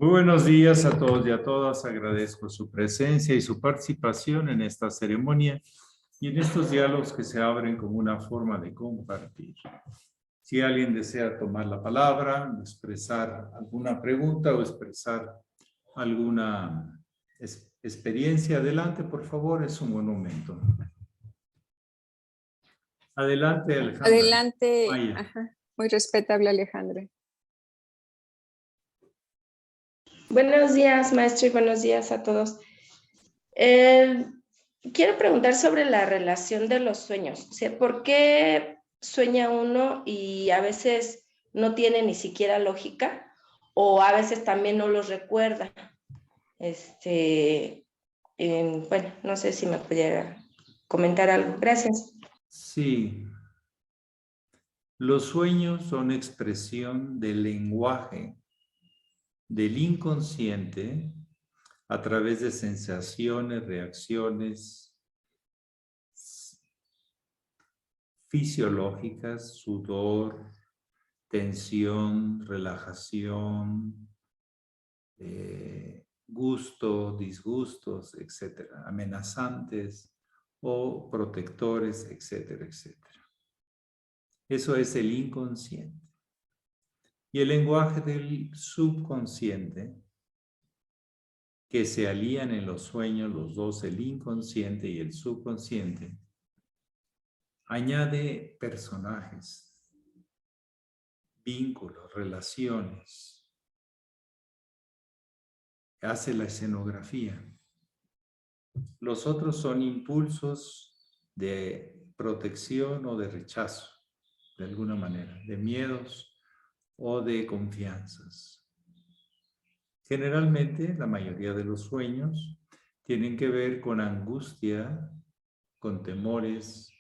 Muy buenos días a todos y a todas. Agradezco su presencia y su participación en esta ceremonia y en estos diálogos que se abren como una forma de compartir. Si alguien desea tomar la palabra, expresar alguna pregunta o expresar alguna experiencia, adelante, por favor, es un buen momento. Adelante, Alejandra. Adelante, Maya. muy respetable Alejandra. Buenos días, maestro, y buenos días a todos. Quiero preguntar sobre la relación de los sueños. O sea, ¿por qué sueña uno y a veces no tiene ni siquiera lógica? O a veces también no los recuerda. Bueno, no sé si me pudiera comentar algo. Gracias. Sí. Los sueños son expresión del lenguaje del inconsciente a través de sensaciones, reacciones fisiológicas, sudor, tensión, relajación, gusto, disgustos, etcétera, amenazantes o protectores, etcétera, etcétera. Eso es el inconsciente. Y el lenguaje del subconsciente, que se alían en los sueños los dos, el inconsciente y el subconsciente, añade personajes, vínculos, relaciones, hace la escenografía. Los otros son impulsos de protección o de rechazo, de alguna manera, de miedos o de confianzas. Generalmente, la mayoría de los sueños tienen que ver con angustia, con temores,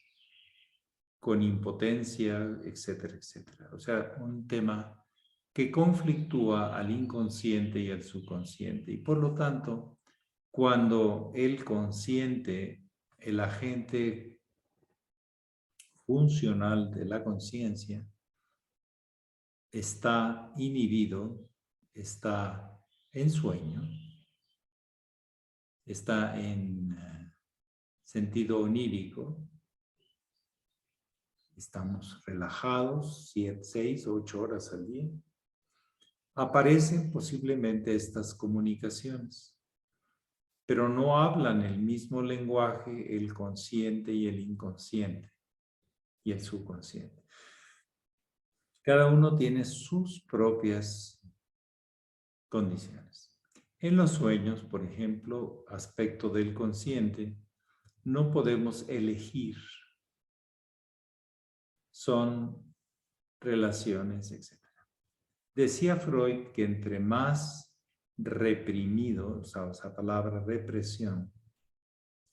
con impotencia, etcétera, etcétera. O sea, un tema que conflictúa al inconsciente y al subconsciente. Y por lo tanto, cuando el consciente, el agente funcional de la conciencia, está inhibido, está en sueño, está en sentido onírico, estamos relajados 7, 6, 8 horas al día, aparecen posiblemente estas comunicaciones, pero no hablan el mismo lenguaje el consciente y el inconsciente y el subconsciente. Cada uno tiene sus propias condiciones. En los sueños, por ejemplo, aspecto del consciente, no podemos elegir. Son relaciones, etc. Decía Freud que entre más reprimido, usaba esa palabra represión,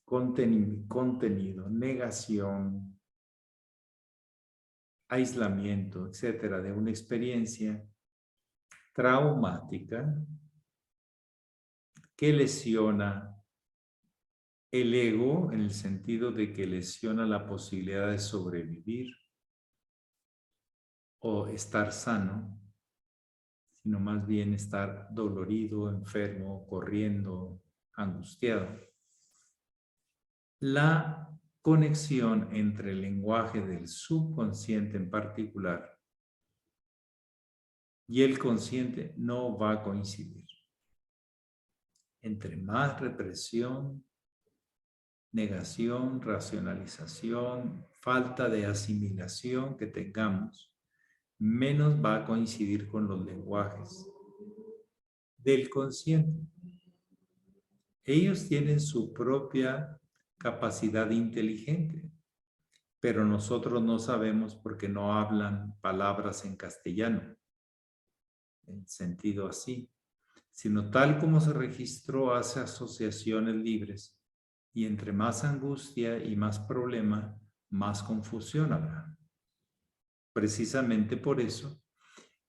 contenido, negación, aislamiento, etcétera, de una experiencia traumática que lesiona el ego en el sentido de que lesiona la posibilidad de sobrevivir o estar sano, sino más bien estar dolorido, enfermo, corriendo, angustiado. La conexión entre el lenguaje del subconsciente en particular y el consciente no va a coincidir. Entre más represión, negación, racionalización, falta de asimilación que tengamos, menos va a coincidir con los lenguajes del consciente. Ellos tienen su propia capacidad inteligente, pero nosotros no sabemos porque no hablan palabras en castellano, en sentido así, sino tal como se registró, hace asociaciones libres, y entre más angustia y más problema, más confusión habrá. Precisamente por eso,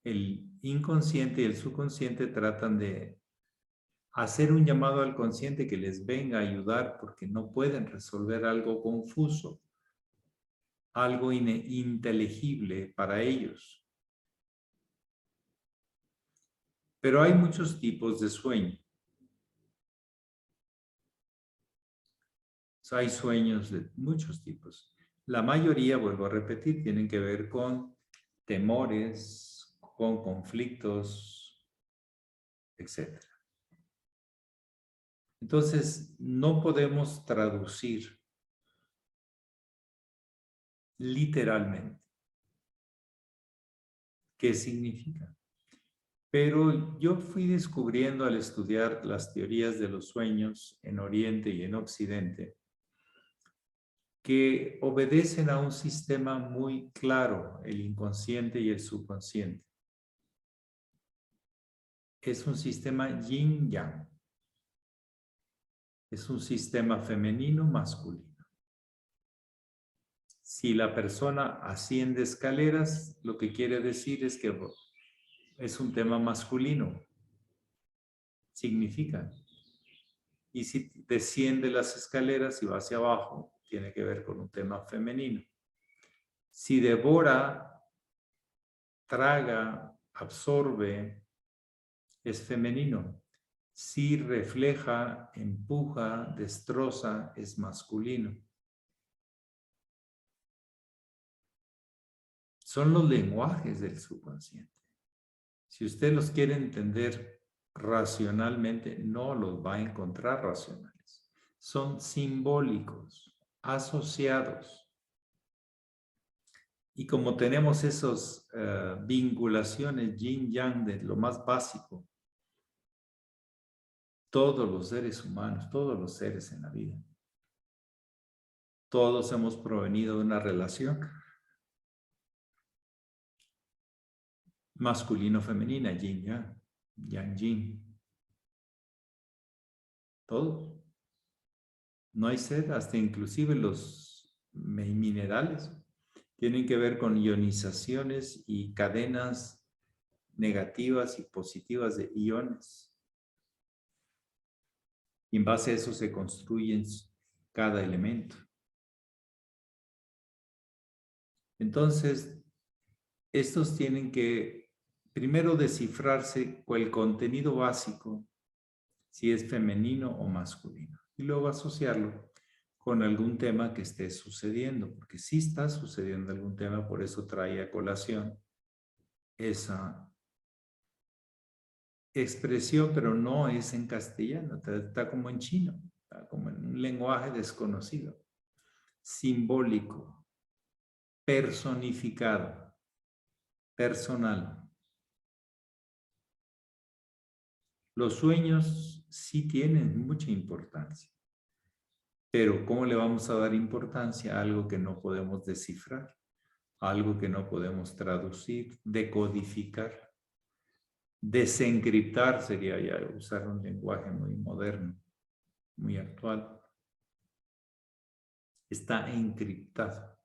el inconsciente y el subconsciente tratan de hacer un llamado al consciente que les venga a ayudar porque no pueden resolver algo confuso, algo ininteligible para ellos. Pero hay muchos tipos de sueño. O sea, hay sueños de muchos tipos. La mayoría, vuelvo a repetir, tienen que ver con temores, con conflictos, etc. Entonces, no podemos traducir literalmente qué significa. Pero yo fui descubriendo al estudiar las teorías de los sueños en Oriente y en Occidente que obedecen a un sistema muy claro, el inconsciente y el subconsciente. Es un sistema yin-yang. Es un sistema femenino-masculino. Si la persona asciende escaleras, lo que quiere decir es que es un tema masculino. Significa. Y si desciende las escaleras y va hacia abajo, tiene que ver con un tema femenino. Si devora, traga, absorbe, es femenino. Si refleja, empuja, destroza, es masculino. Son los lenguajes del subconsciente. Si usted los quiere entender racionalmente, no los va a encontrar racionales. Son simbólicos, asociados. Y como tenemos esas vinculaciones yin-yang de lo más básico, todos los seres humanos, todos los seres en la vida, todos hemos provenido de una relación masculino-femenina, yin-yang, yang-yin. Todos. No hay sed, hasta inclusive los minerales tienen que ver con ionizaciones y cadenas negativas y positivas de iones. Y en base a eso se construyen cada elemento. Entonces, estos tienen que primero descifrarse con el contenido básico, si es femenino o masculino, y luego asociarlo con algún tema que esté sucediendo, porque sí está sucediendo algún tema, por eso trae a colación esa expresión, pero no es en castellano, está como en chino, está como en un lenguaje desconocido, simbólico, personificado, personal. Los sueños sí tienen mucha importancia, pero ¿cómo le vamos a dar importancia a algo que no podemos descifrar? A algo que no podemos traducir, decodificar. Desencriptar sería ya usar un lenguaje muy moderno, muy actual. Está encriptado.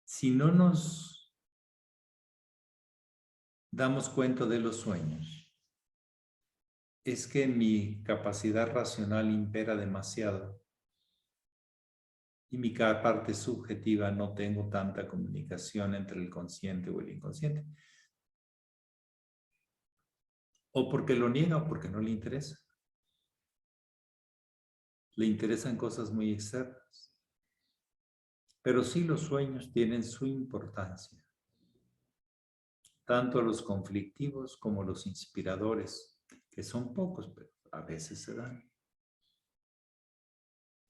Si no nos damos cuenta de los sueños, es que mi capacidad racional impera demasiado y mi parte subjetiva no tengo tanta comunicación entre el consciente o el inconsciente. O porque lo niega o porque no le interesa. Le interesan cosas muy externas. Pero sí los sueños tienen su importancia. Tanto los conflictivos como los inspiradores, que son pocos, pero a veces se dan.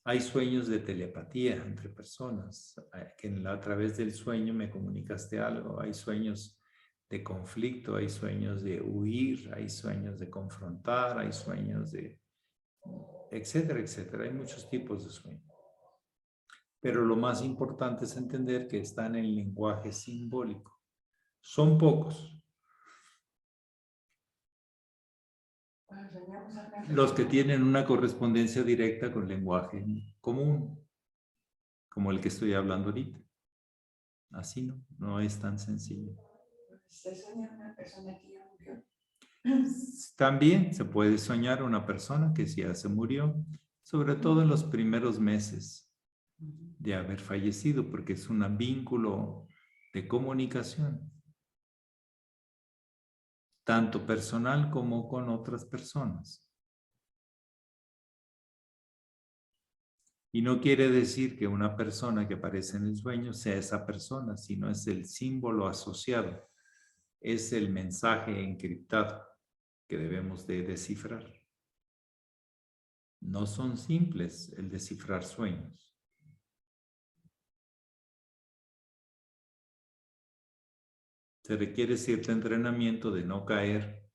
Hay sueños de telepatía entre personas, que a través del sueño me comunicaste algo. Hay sueños de conflicto, hay sueños de huir, hay sueños de confrontar, hay sueños de etcétera, etcétera. Hay muchos tipos de sueños. Pero lo más importante es entender que están en el lenguaje simbólico. Son pocos los que tienen una correspondencia directa con lenguaje común, como el que estoy hablando ahorita. Así no es tan sencillo. ¿Se sueña una persona que ya murió? También se puede soñar una persona que ya se murió, sobre todo en los primeros meses de haber fallecido, porque es un vínculo de comunicación. tanto personal como con otras personas. Y no quiere decir que una persona que aparece en el sueño sea esa persona, sino es el símbolo asociado, es el mensaje encriptado que debemos de descifrar. No son simples el descifrar sueños. Se requiere cierto entrenamiento de no caer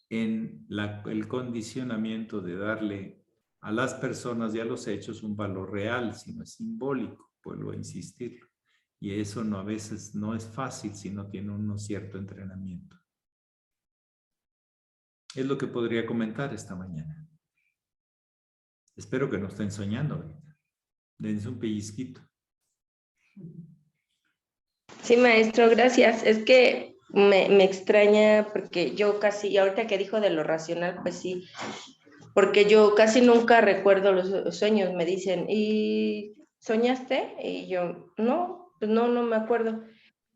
en el condicionamiento de darle a las personas y a los hechos un valor real, sino es simbólico, vuelvo a insistir. Y eso a veces no es fácil si no tiene uno cierto entrenamiento. Es lo que podría comentar esta mañana. Espero que no estén soñando ahorita. Dense un pellizquito. Sí, maestro, gracias. Es que me extraña porque yo casi, ahorita que dijo de lo racional, pues sí, porque yo casi nunca recuerdo los sueños. Me dicen, ¿y soñaste? Y yo, no, pues no me acuerdo.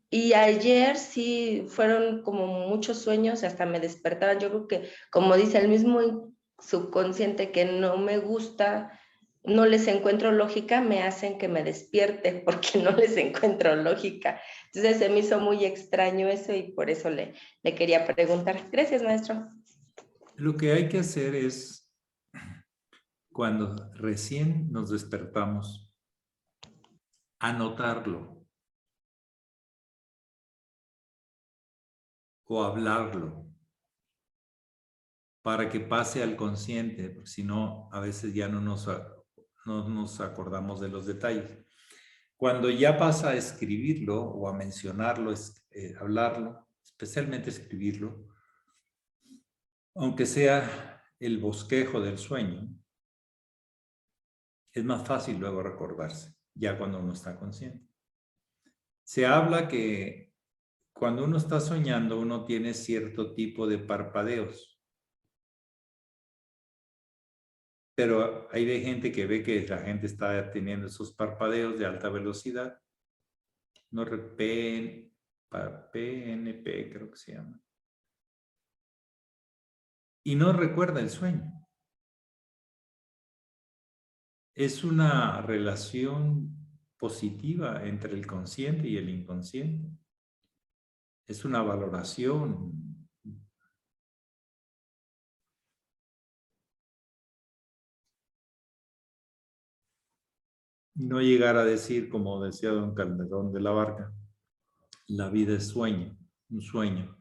Y ayer sí fueron como muchos sueños, hasta me despertaban. Yo creo que, como dice el mismo subconsciente, que no me gusta, no les encuentro lógica, me hacen que me despierte porque no les encuentro lógica. Entonces se me hizo muy extraño eso y por eso le quería preguntar. Gracias, maestro. Lo que hay que hacer es, cuando recién nos despertamos, anotarlo o hablarlo para que pase al consciente, porque si no, a veces ya no nos acordamos de los detalles. Cuando ya pasa a escribirlo o a mencionarlo, hablarlo, especialmente escribirlo, aunque sea el bosquejo del sueño, es más fácil luego recordarse, ya cuando uno está consciente. Se habla que cuando uno está soñando, uno tiene cierto tipo de parpadeos. Pero hay gente que ve que la gente está teniendo esos parpadeos de alta velocidad. No PNP creo que se llama. Y no recuerda el sueño. Es una relación positiva entre el consciente y el inconsciente. Es una valoración. No llegar a decir, como decía don Calderón de la Barca, la vida es sueño, un sueño.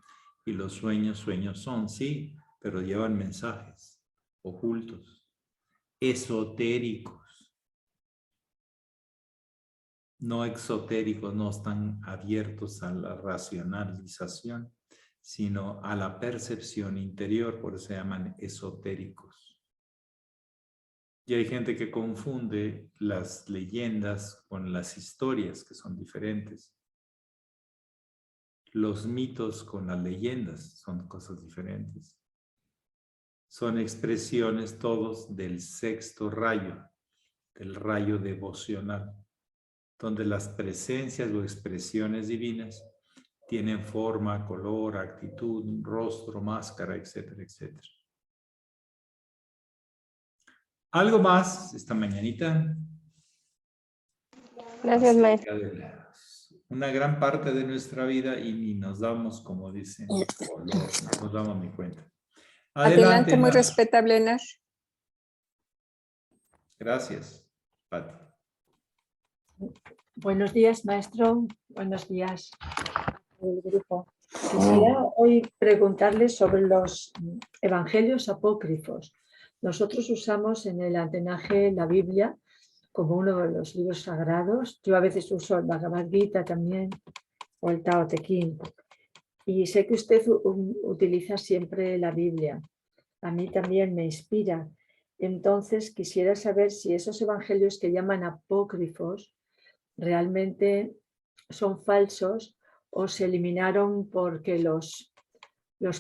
Y los sueños son, sí, pero llevan mensajes ocultos, esotéricos, no exotéricos, no están abiertos a la racionalización, sino a la percepción interior, por eso se llaman esotéricos. Y hay gente que confunde las leyendas con las historias, que son diferentes. Los mitos con las leyendas son cosas diferentes. Son expresiones todos del sexto rayo, del rayo devocional, donde las presencias o expresiones divinas tienen forma, color, actitud, rostro, máscara, etcétera, etcétera. ¿Algo más esta mañanita? Gracias, maestro. Una gran parte de nuestra vida y ni nos damos, como dicen, color, no nos damos ni cuenta. Adelante, muy Nat. respetable, Nar. Gracias, Pati. Buenos días, maestro. Buenos días al grupo. Quisiera hoy preguntarles sobre los evangelios apócrifos. Nosotros usamos en el antenaje la Biblia como uno de los libros sagrados. Yo a veces uso el Bhagavad Gita también o el Tao Te Ching. Y sé que usted utiliza siempre la Biblia. A mí también me inspira. Entonces quisiera saber si esos evangelios que llaman apócrifos realmente son falsos o se eliminaron porque los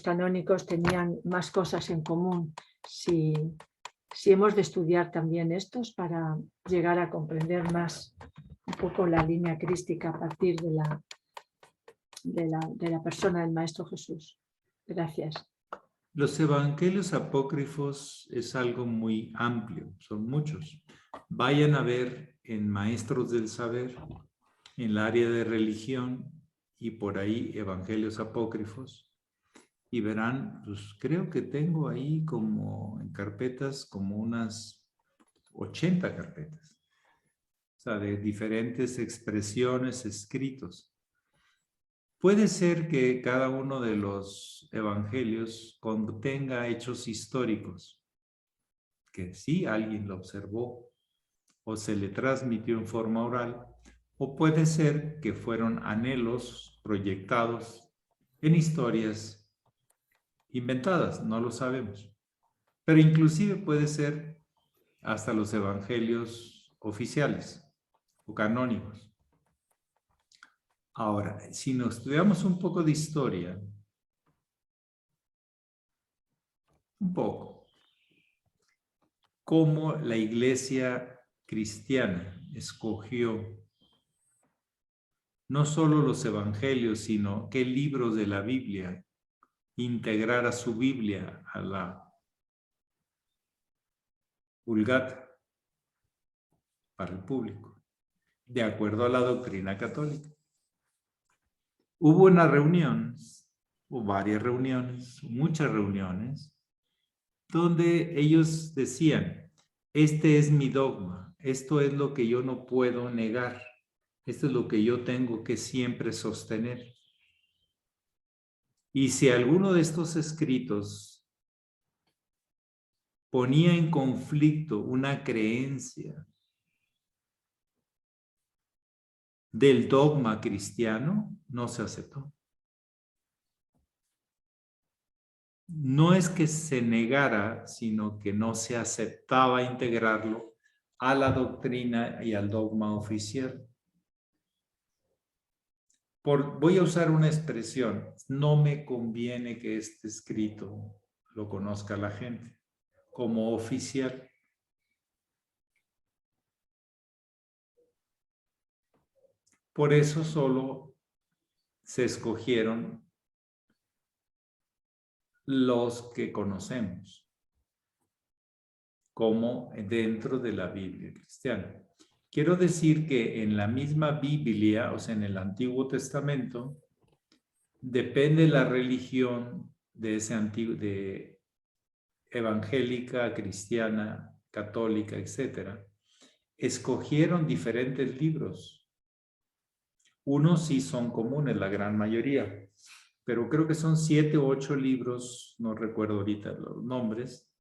canónicos tenían más cosas en común. Si hemos de estudiar también estos para llegar a comprender más un poco la línea crística a partir de la persona del Maestro Jesús. Gracias. Los evangelios apócrifos es algo muy amplio, son muchos. Vayan a ver en Maestros del Saber, en el área de religión, y por ahí evangelios apócrifos, y verán, pues creo que tengo ahí como en carpetas, como unas 80 carpetas, o sea, de diferentes expresiones, escritos. Puede ser que cada uno de los evangelios contenga hechos históricos, que sí alguien lo observó o se le transmitió en forma oral, o puede ser que fueron anhelos proyectados en historias inventadas, no lo sabemos. Pero inclusive puede ser hasta los evangelios oficiales o canónicos. Ahora, si nos estudiamos un poco de historia, un poco, cómo la iglesia cristiana escogió no solo los evangelios, sino qué libros de la Biblia integrar a su Biblia, a la Vulgata, para el público, de acuerdo a la doctrina católica. Hubo una reunión, o varias reuniones, muchas reuniones, donde ellos decían, este es mi dogma, esto es lo que yo no puedo negar, esto es lo que yo tengo que siempre sostener. Y si alguno de estos escritos ponía en conflicto una creencia del dogma cristiano, no se aceptó. No es que se negara, sino que no se aceptaba integrarlo a la doctrina y al dogma oficial. Voy a usar una expresión, no me conviene que este escrito lo conozca la gente como oficial. Por eso solo se escogieron los que conocemos como dentro de la Biblia cristiana. Quiero decir que en la misma Biblia, o sea, en el Antiguo Testamento, depende la religión de ese antiguo, de evangélica, cristiana, católica, etcétera, escogieron diferentes libros. Unos sí son comunes, la gran mayoría, pero creo que son 7 u 8 libros, no recuerdo ahorita los nombres,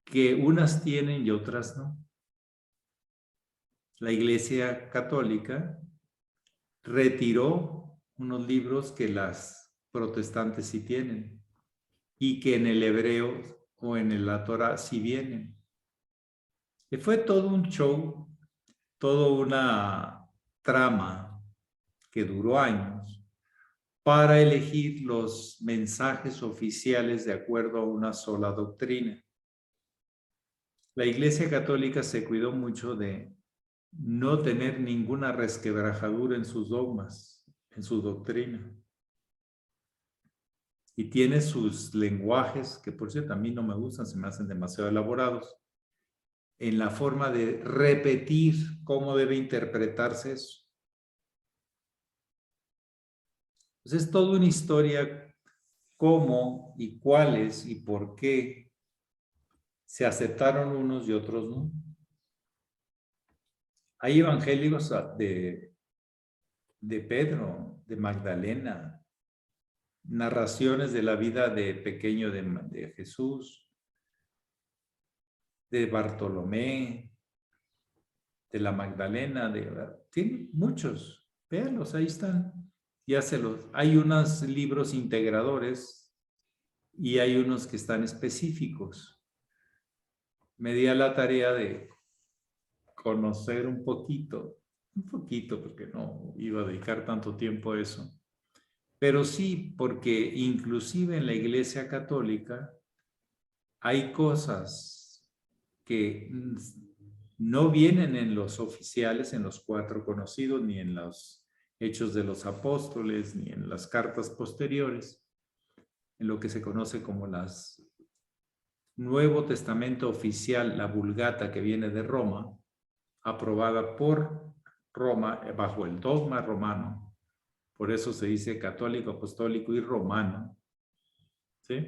que unas tienen y otras no. La Iglesia Católica retiró unos libros que las protestantes sí tienen y que en el hebreo o en la Torah sí vienen. Y fue todo un show, toda una trama que duró años para elegir los mensajes oficiales de acuerdo a una sola doctrina. La Iglesia Católica se cuidó mucho de no tener ninguna resquebrajadura en sus dogmas, en su doctrina. Y tiene sus lenguajes, que por cierto a mí no me gustan, se me hacen demasiado elaborados, en la forma de repetir cómo debe interpretarse eso. Entonces es toda una historia cómo y cuáles y por qué se aceptaron unos y otros no. Hay evangelios de Pedro, de Magdalena, narraciones de la vida de pequeño de Jesús, de Bartolomé, de la Magdalena, tiene muchos, véanlos, ahí están. Hay unos libros integradores y hay unos que están específicos. Me di a la tarea de conocer un poquito, porque no iba a dedicar tanto tiempo a eso. Pero sí, porque inclusive en la Iglesia Católica hay cosas que no vienen en los oficiales, en los 4 conocidos, ni en los Hechos de los Apóstoles, ni en las cartas posteriores, en lo que se conoce como las Nuevo Testamento Oficial, la Vulgata, que viene de Roma, aprobada por Roma bajo el dogma romano. Por eso se dice católico, apostólico y romano. ¿Sí?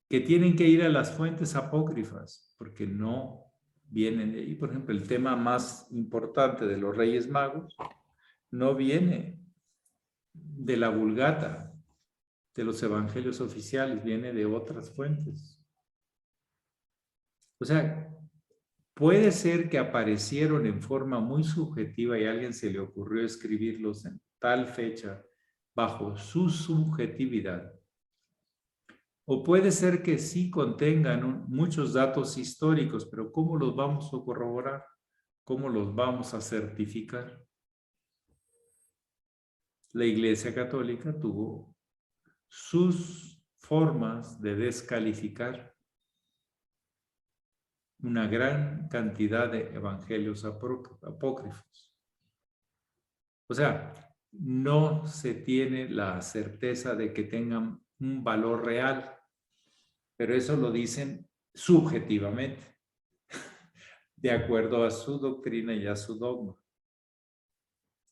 Que tienen que ir a las fuentes apócrifas, porque no vienen de ahí. Por ejemplo, el tema más importante de los Reyes Magos no viene de la Vulgata, de los evangelios oficiales, viene de otras fuentes. O sea, puede ser que aparecieron en forma muy subjetiva y a alguien se le ocurrió escribirlos en tal fecha bajo su subjetividad. O puede ser que sí contengan muchos datos históricos, pero ¿cómo los vamos a corroborar? ¿Cómo los vamos a certificar? La Iglesia Católica tuvo sus formas de descalificar una gran cantidad de evangelios apócrifos. O sea, no se tiene la certeza de que tengan un valor real, pero eso lo dicen subjetivamente, de acuerdo a su doctrina y a su dogma.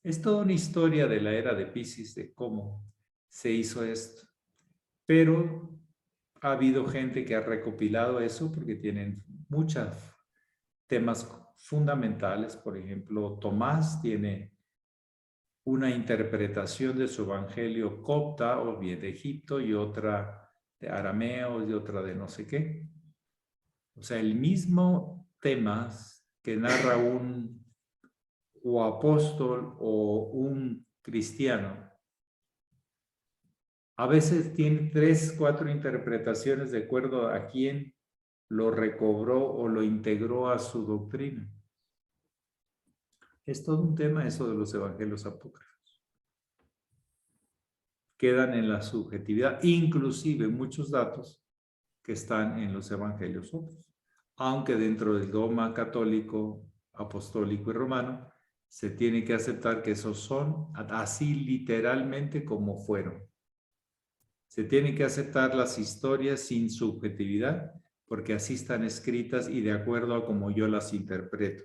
Es toda una historia de la era de Piscis, de cómo se hizo esto. Pero ha habido gente que ha recopilado eso porque tienen muchos temas fundamentales. Por ejemplo, Tomás tiene una interpretación de su evangelio copta, o bien de Egipto, y otra de arameo, y otra de no sé qué. O sea, el mismo tema que narra un o apóstol o un cristiano, a veces tiene 3, 4 interpretaciones de acuerdo a quién lo recobró o lo integró a su doctrina. Es todo un tema eso de los evangelios apócrifos. Quedan en la subjetividad, inclusive muchos datos que están en los evangelios otros. Aunque dentro del dogma católico, apostólico y romano, se tiene que aceptar que esos son así literalmente como fueron. Se tienen que aceptar las historias sin subjetividad, porque así están escritas y de acuerdo a como yo las interpreto.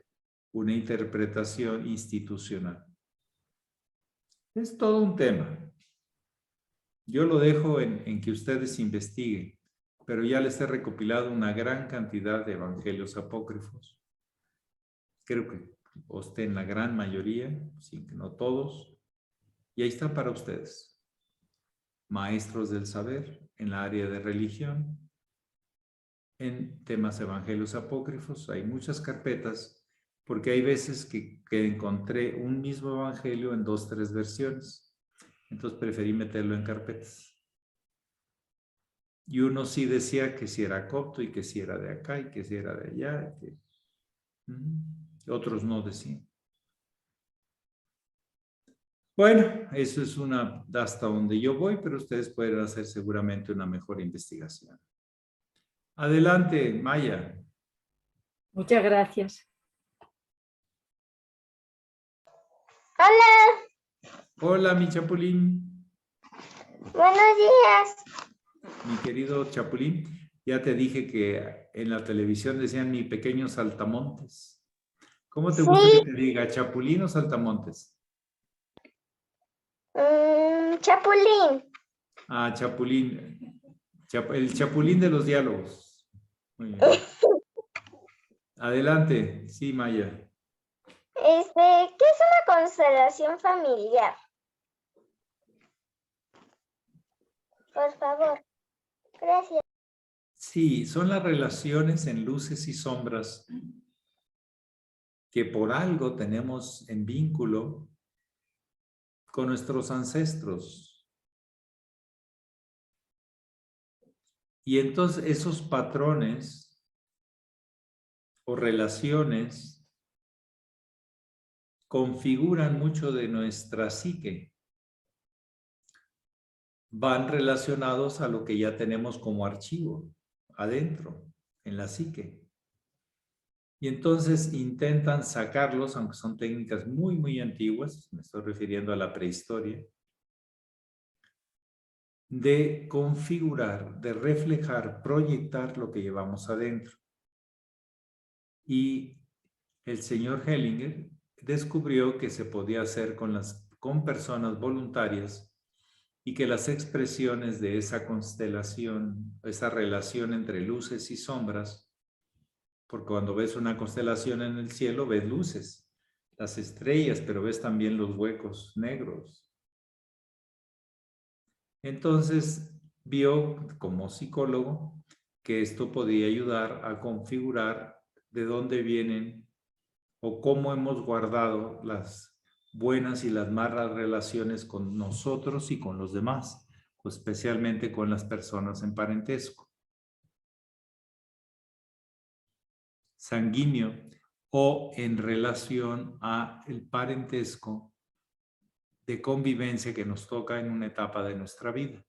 Una interpretación institucional. Es todo un tema. Yo lo dejo en que ustedes investiguen, pero ya les he recopilado una gran cantidad de evangelios apócrifos. Creo que ostenten la gran mayoría, sin que no todos, y ahí está para ustedes. Maestros del saber en la área de religión, en temas evangelios apócrifos, hay muchas carpetas, porque hay veces que encontré un mismo evangelio en 2, 3 versiones, entonces preferí meterlo en carpetas. Y uno sí decía que si era copto y que si era de acá y que si era de allá. Otros no decían. Bueno, eso es hasta donde yo voy, pero ustedes pueden hacer seguramente una mejor investigación. Adelante, Maya. Muchas gracias. Hola, Hola, mi chapulín. buenos días. Mi querido chapulín, ya te dije que en la televisión decían mi pequeño saltamontes. ¿Cómo te gusta que te diga, chapulín o saltamontes? Chapulín. Ah, chapulín. El chapulín de los diálogos. Muy bien. Adelante. Sí, Maya. ¿Qué es una constelación familiar? Por favor. Gracias. Sí, son las relaciones en luces y sombras que por algo tenemos en vínculo con nuestros ancestros. Y entonces esos patrones o relaciones configuran mucho de nuestra psique. Van relacionados a lo que ya tenemos como archivo adentro, en la psique. Y entonces intentan sacarlos, aunque son técnicas muy, muy antiguas, me estoy refiriendo a la prehistoria, de configurar, de reflejar, proyectar lo que llevamos adentro. Y el señor Hellinger descubrió que se podía hacer con personas voluntarias y que las expresiones de esa constelación, esa relación entre luces y sombras, porque cuando ves una constelación en el cielo, ves luces, las estrellas, pero ves también los huecos negros. Entonces, vio como psicólogo que esto podía ayudar a configurar de dónde vienen o cómo hemos guardado las buenas y las malas relaciones con nosotros y con los demás, especialmente con las personas en parentesco sanguíneo o en relación a el parentesco de convivencia que nos toca en una etapa de nuestra vida.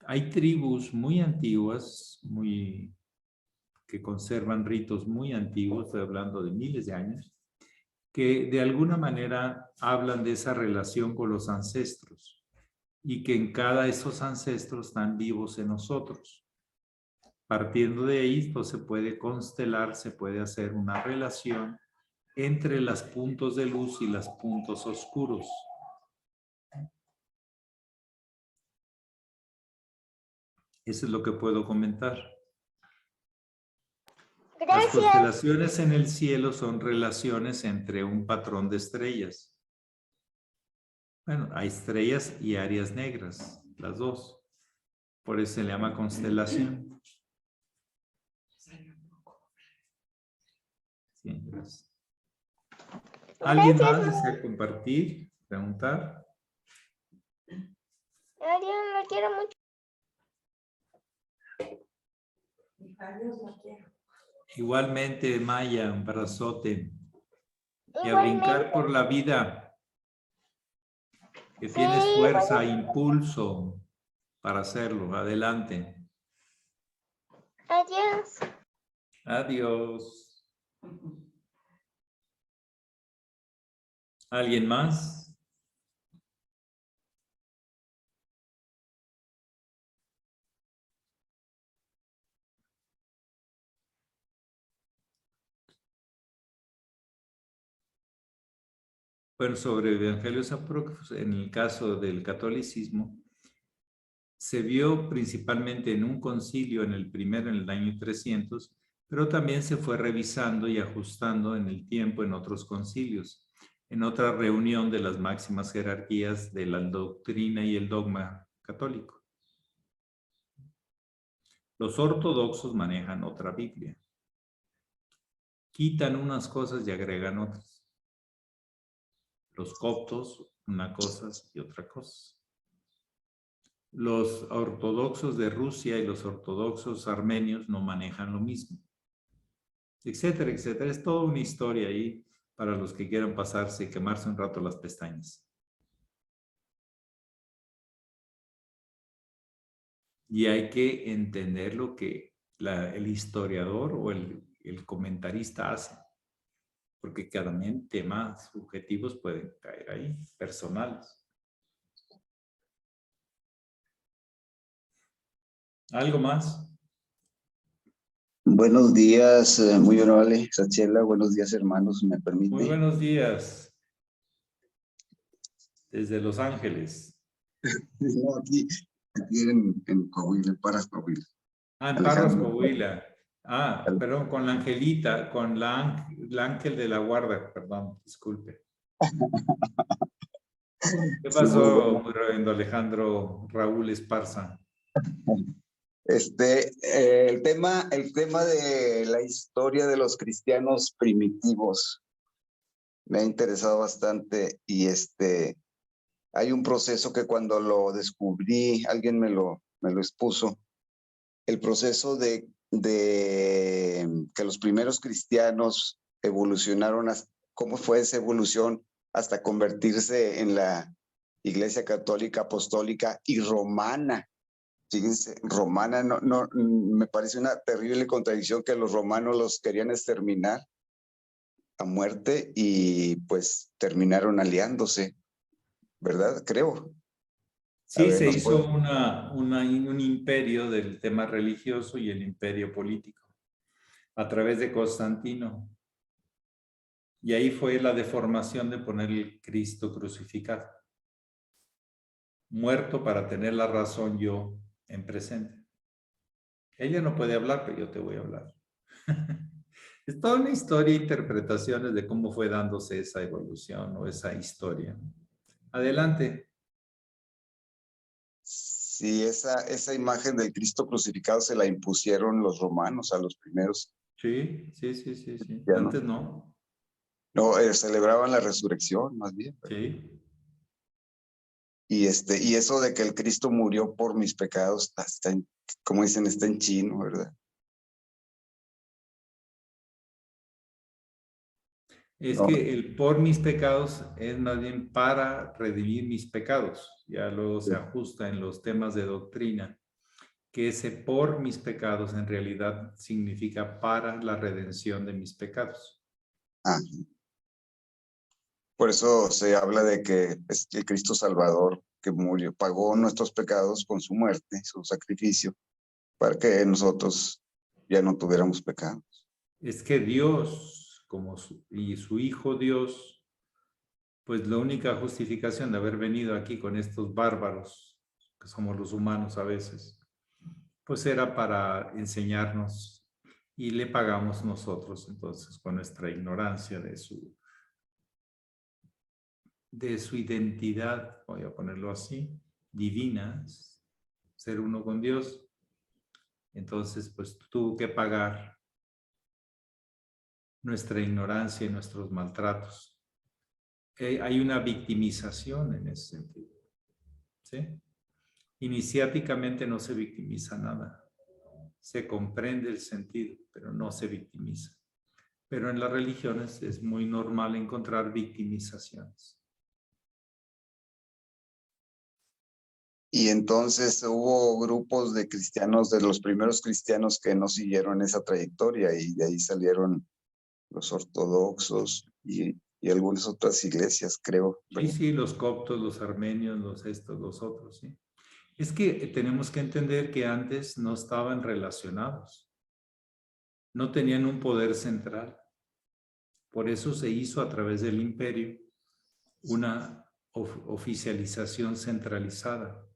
Hay tribus muy antiguas, que conservan ritos muy antiguos, estoy hablando de miles de años, que de alguna manera hablan de esa relación con los ancestros y que en cada de esos ancestros están vivos en nosotros. Partiendo de ahí, esto se puede constelar, se puede hacer una relación entre los puntos de luz y los puntos oscuros. Eso es lo que puedo comentar. Las constelaciones en el cielo son relaciones entre un patrón de estrellas. Bueno, hay estrellas y áreas negras, las dos. Por eso se le llama constelación. Sí, gracias. ¿Alguien más desea compartir, preguntar? Adiós, lo quiero mucho. Adiós, lo quiero. Igualmente, Maya, un abrazote. Y a Igualmente. brincar por la vida. Que tienes fuerza, impulso para hacerlo. Adelante. Adiós. Adiós. ¿Alguien más? Bueno, sobre evangelios apócrifos, en el caso del catolicismo, se vio principalmente en un concilio, en el primero, en el año 300, pero también se fue revisando y ajustando en el tiempo en otros concilios, en otra reunión de las máximas jerarquías de la doctrina y el dogma católico. Los ortodoxos manejan otra Biblia. Quitan unas cosas y agregan otras. Los coptos, una cosa y otra cosa. Los ortodoxos de Rusia y los ortodoxos armenios no manejan lo mismo. Etcétera, etcétera. Es toda una historia ahí para los que quieran pasarse y quemarse un rato las pestañas. Y hay que entender lo que el historiador o el comentarista hace. Porque cada temas subjetivos pueden caer ahí, personales. ¿Algo más? Buenos días, muy honorable Sachela. Buenos días, hermanos, ¿me permite? Muy buenos días. Desde Los Ángeles. No, aquí en Coahuila, en Parras, Coahuila. Ah, en Parras, Coahuila. Ah, perdón, con la Angelita, con la ángel de la guarda, perdón, disculpe. ¿Qué pasó, reverendo Alejandro Raúl Esparza? El tema de la historia de los cristianos primitivos me ha interesado bastante y hay un proceso que cuando lo descubrí, alguien me lo expuso, el proceso de que los primeros cristianos evolucionaron, cómo fue esa evolución hasta convertirse en la Iglesia Católica, Apostólica y Romana. Fíjense, romana, no, me parece una terrible contradicción que los romanos los querían exterminar a muerte y pues terminaron aliándose. ¿verdad? Creo. A Sí, ver, se ¿nos hizo puede- un imperio del tema religioso y el imperio político a través de Constantino. Y ahí fue la deformación de poner el Cristo crucificado. Muerto para tener la razón yo en presente. Ella no puede hablar, pero yo te voy a hablar. Es toda una historia e interpretaciones de cómo fue dándose esa evolución o esa historia. Adelante. Sí, esa imagen del Cristo crucificado se la impusieron los romanos a los primeros. Sí. Ya no. Antes no. No, celebraban la resurrección, más bien. Sí. Y eso de que el Cristo murió por mis pecados, como dicen, está en chino, ¿verdad? Es No. que el por mis pecados es más bien para redimir mis pecados. Ya luego se ajusta en los temas de doctrina, que ese por mis pecados en realidad significa para la redención de mis pecados. Ah. Por eso se habla de que es el Cristo Salvador que murió, pagó nuestros pecados con su muerte, su sacrificio, para que nosotros ya no tuviéramos pecado. Es que Dios, y su Hijo Dios, pues la única justificación de haber venido aquí con estos bárbaros, que somos los humanos a veces, pues era para enseñarnos y le pagamos nosotros entonces con nuestra ignorancia de su identidad, voy a ponerlo así, divina, ser uno con Dios. Entonces, pues tuvo que pagar nuestra ignorancia y nuestros maltratos. Hay una victimización en ese sentido. ¿Sí? Iniciáticamente no se victimiza nada. Se comprende el sentido, pero no se victimiza. Pero en las religiones es muy normal encontrar victimizaciones. Y entonces hubo grupos de cristianos, de los primeros cristianos que no siguieron esa trayectoria y de ahí salieron los ortodoxos y algunas otras iglesias, creo. Sí, los coptos, los armenios, los otros, sí. Es que tenemos que entender que antes no estaban relacionados. No tenían un poder central. Por eso se hizo a través del imperio una oficialización centralizada.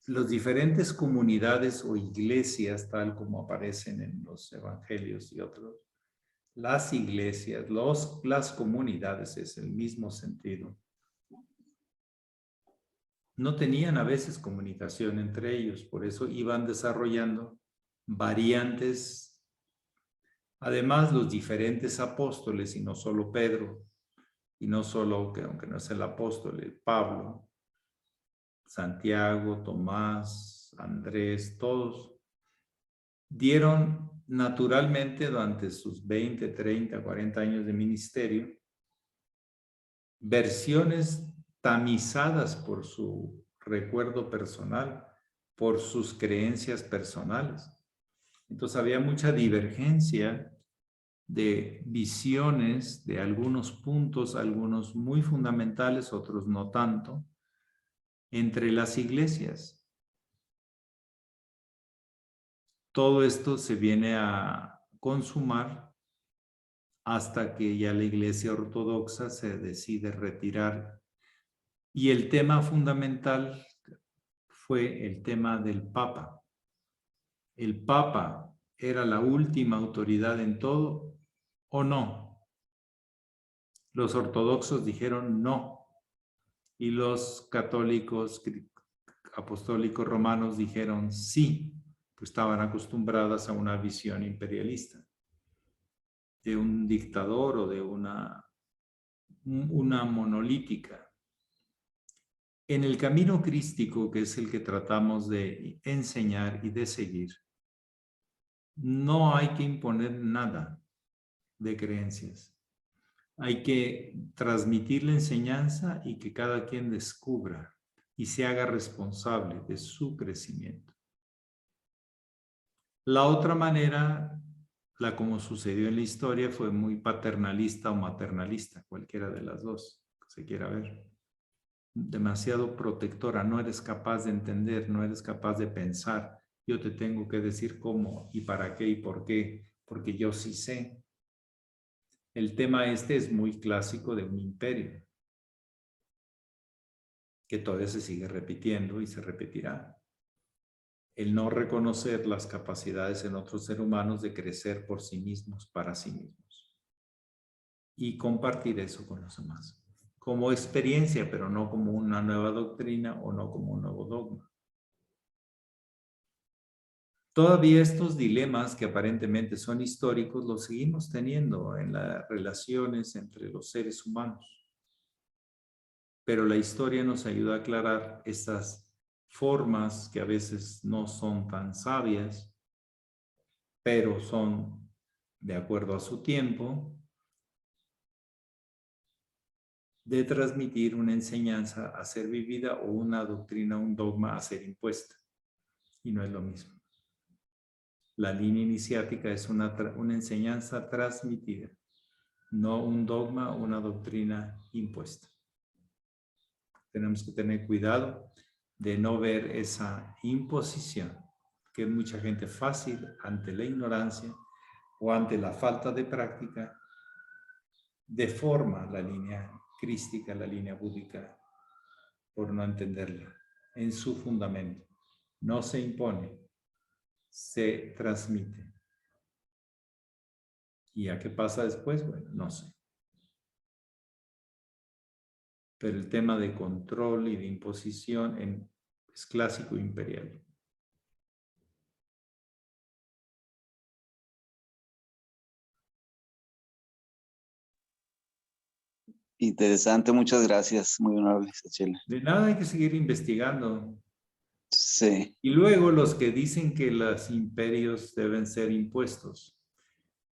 Las diferentes comunidades o iglesias, tal como aparecen en los evangelios y otros, las iglesias, las comunidades, es el mismo sentido. No tenían a veces comunicación entre ellos, por eso iban desarrollando variantes. Además, los diferentes apóstoles, y no solo Pedro, y no solo, que aunque no es el apóstol, el Pablo, Santiago, Tomás, Andrés, todos dieron naturalmente durante sus 20, 30, 40 años de ministerio versiones tamizadas por su recuerdo personal, por sus creencias personales. Entonces había mucha divergencia de visiones de algunos puntos, algunos muy fundamentales, otros no tanto, entre las iglesias. Todo esto se viene a consumar hasta que ya la iglesia ortodoxa se decide retirar. Y el tema fundamental fue el tema del Papa. ¿El Papa era la última autoridad en todo o no? Los ortodoxos dijeron no. Y los católicos apostólicos romanos dijeron sí, pues estaban acostumbradas a una visión imperialista de un dictador o de una monolítica. En el camino crístico, que es el que tratamos de enseñar y de seguir, no hay que imponer nada de creencias. Hay que transmitir la enseñanza y que cada quien descubra y se haga responsable de su crecimiento. La otra manera, la como sucedió en la historia, fue muy paternalista o maternalista, cualquiera de las dos que se quiera ver. demasiado protectora, no eres capaz de entender, no eres capaz de pensar. Yo te tengo que decir cómo y para qué y por qué, porque yo sí sé. El tema este es muy clásico de un imperio, que todavía se sigue repitiendo y se repetirá. El no reconocer las capacidades en otros seres humanos de crecer por sí mismos, para sí mismos. Y compartir eso con los demás. Como experiencia, pero no como una nueva doctrina o no como un nuevo dogma. Todavía estos dilemas que aparentemente son históricos los seguimos teniendo en las relaciones entre los seres humanos. Pero la historia nos ayuda a aclarar estas formas que a veces no son tan sabias, pero son de acuerdo a su tiempo, de transmitir una enseñanza a ser vivida o una doctrina, un dogma a ser impuesta. Y no es lo mismo. La línea iniciática es una enseñanza transmitida, no un dogma o una doctrina impuesta. Tenemos que tener cuidado de no ver esa imposición, que mucha gente fácil ante la ignorancia o ante la falta de práctica deforma la línea crística, la línea búdica, por no entenderla en su fundamento. No se impone, se transmite. ¿Y a qué pasa después? Bueno, no sé. Pero el tema de control y de imposición es clásico imperial. Interesante, muchas gracias, muy amable, Sachela. De nada, hay que seguir investigando. Sí. Y luego los que dicen que los imperios deben ser impuestos,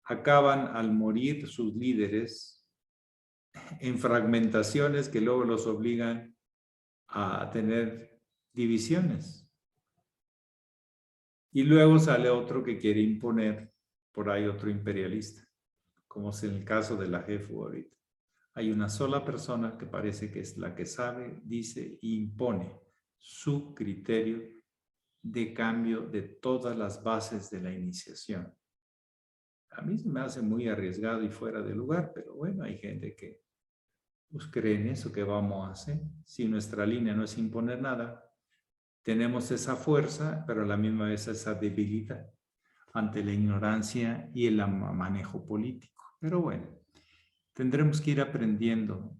acaban al morir sus líderes en fragmentaciones que luego los obligan a tener divisiones. Y luego sale otro que quiere imponer, por ahí otro imperialista, como es en el caso de la JEFU ahorita. Hay una sola persona que parece que es la que sabe, dice e impone su criterio de cambio de todas las bases de la iniciación. A mí se me hace muy arriesgado y fuera de lugar, pero bueno, hay gente que pues, cree en eso que vamos a hacer. Si nuestra línea no es imponer nada, tenemos esa fuerza, pero a la misma vez esa debilidad ante la ignorancia y el manejo político. Pero bueno, tendremos que ir aprendiendo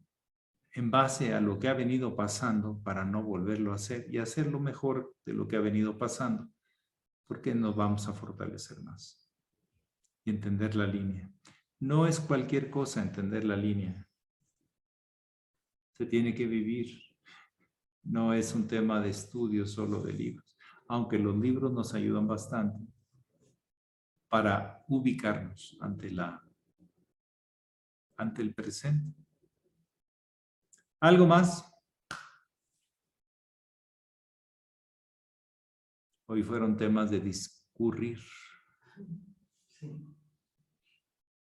en base a lo que ha venido pasando para no volverlo a hacer y hacerlo mejor de lo que ha venido pasando, porque nos vamos a fortalecer más y entender la línea. No es cualquier cosa entender la línea. Se tiene que vivir. No es un tema de estudio solo de libros, aunque los libros nos ayudan bastante para ubicarnos ante el presente. ¿Algo más? Hoy fueron temas de discurrir,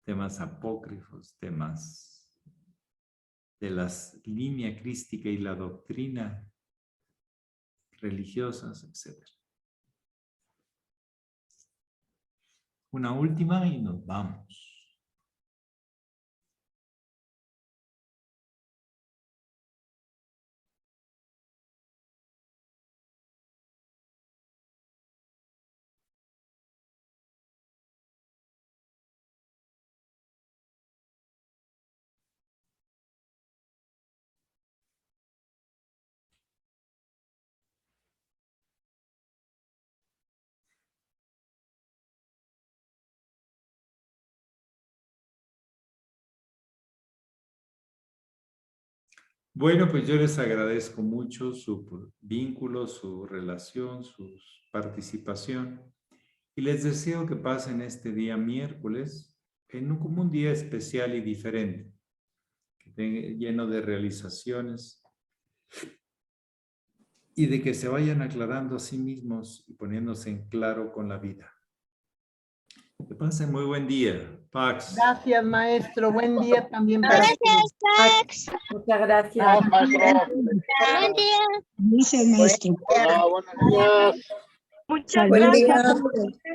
temas apócrifos, temas de la línea crística y la doctrina religiosas, etc. Una última y nos vamos. Bueno, pues yo les agradezco mucho su vínculo, su relación, su participación y les deseo que pasen este día miércoles como un día especial y diferente, lleno de realizaciones y de que se vayan aclarando a sí mismos y poniéndose en claro con la vida. Que pasen muy buen día. Pax. Gracias, maestro. Buen día también para Gracias, ti. Pax. Muchas gracias. Buen día. Gracias, maestro. Hola, buenos días. Muchas Buen gracias. día.